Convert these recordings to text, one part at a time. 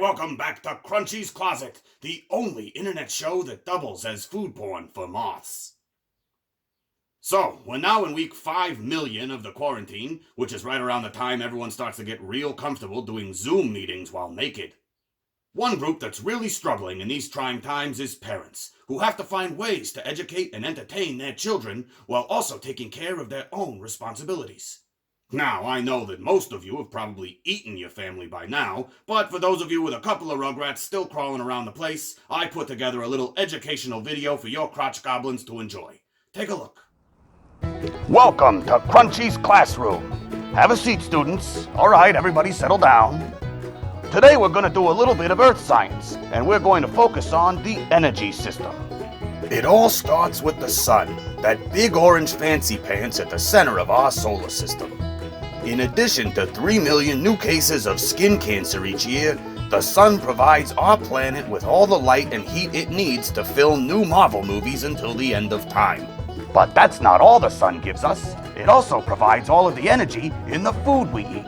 welcome back to Crunchy's Closet, the only internet show that doubles as food porn for moths. So, we're now in week 5 million of the quarantine, which is right around the time everyone starts to get real comfortable doing Zoom meetings while naked. One group that's really struggling in these trying times is parents, who have to find ways to educate and entertain their children while also taking care of their own responsibilities. Now, I know that most of you have probably eaten your family by now, but for those of you with a couple of rugrats still crawling around the place, I put together a little educational video for your crotch goblins to enjoy. Take a look. Welcome to Crunchy's classroom. Have a seat, students. All right, everybody settle down. Today we're going to do a little bit of earth science, and we're going to focus on the energy system. It all starts with the sun, that big orange fancy pants at the center of our solar system. In addition to 3 million new cases of skin cancer each year, the sun provides our planet with all the light and heat it needs to film new Marvel movies until the end of time. But that's not all the sun gives us. It also provides all of the energy in the food we eat.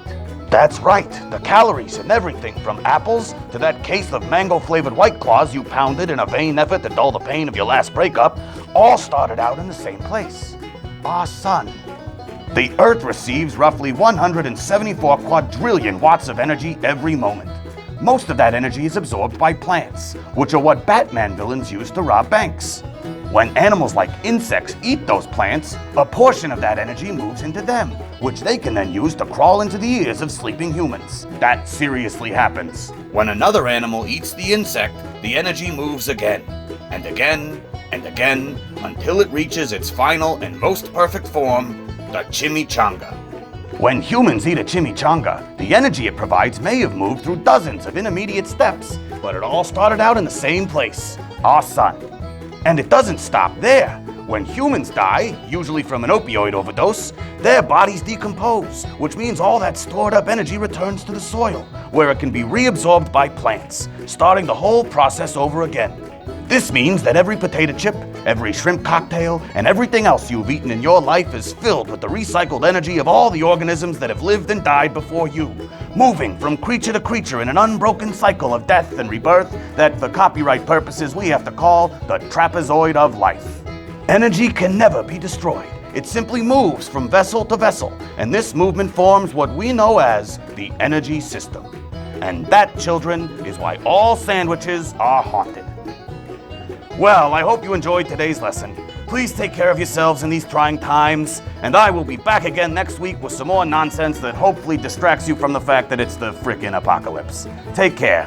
That's right, the calories in everything from apples to that case of mango-flavored White Claws you pounded in a vain effort to dull the pain of your last breakup, all started out in the same place, our sun. The Earth receives roughly 174 quadrillion watts of energy every moment. Most of that energy is absorbed by plants, which are what Batman villains use to rob banks. When animals like insects eat those plants, a portion of that energy moves into them, which they can then use to crawl into the ears of sleeping humans. That seriously happens. When another animal eats the insect, the energy moves again, and again, and again, until it reaches its final and most perfect form, the chimichanga. When humans eat a chimichanga, the energy it provides may have moved through dozens of intermediate steps, but it all started out in the same place, our sun. And it doesn't stop there. When humans die, usually from an opioid overdose, their bodies decompose, which means all that stored up energy returns to the soil, where it can be reabsorbed by plants, starting the whole process over again. This means that every potato chip, every shrimp cocktail, and everything else you've eaten in your life is filled with the recycled energy of all the organisms that have lived and died before you, moving from creature to creature in an unbroken cycle of death and rebirth that, for copyright purposes, we have to call the trapezoid of life. Energy can never be destroyed. It simply moves from vessel to vessel, and this movement forms what we know as the energy system. And that, children, is why all sandwiches are haunted. Well, I hope you enjoyed today's lesson. Please take care of yourselves in these trying times, and I will be back again next week with some more nonsense that hopefully distracts you from the fact that it's the frickin' apocalypse. Take care.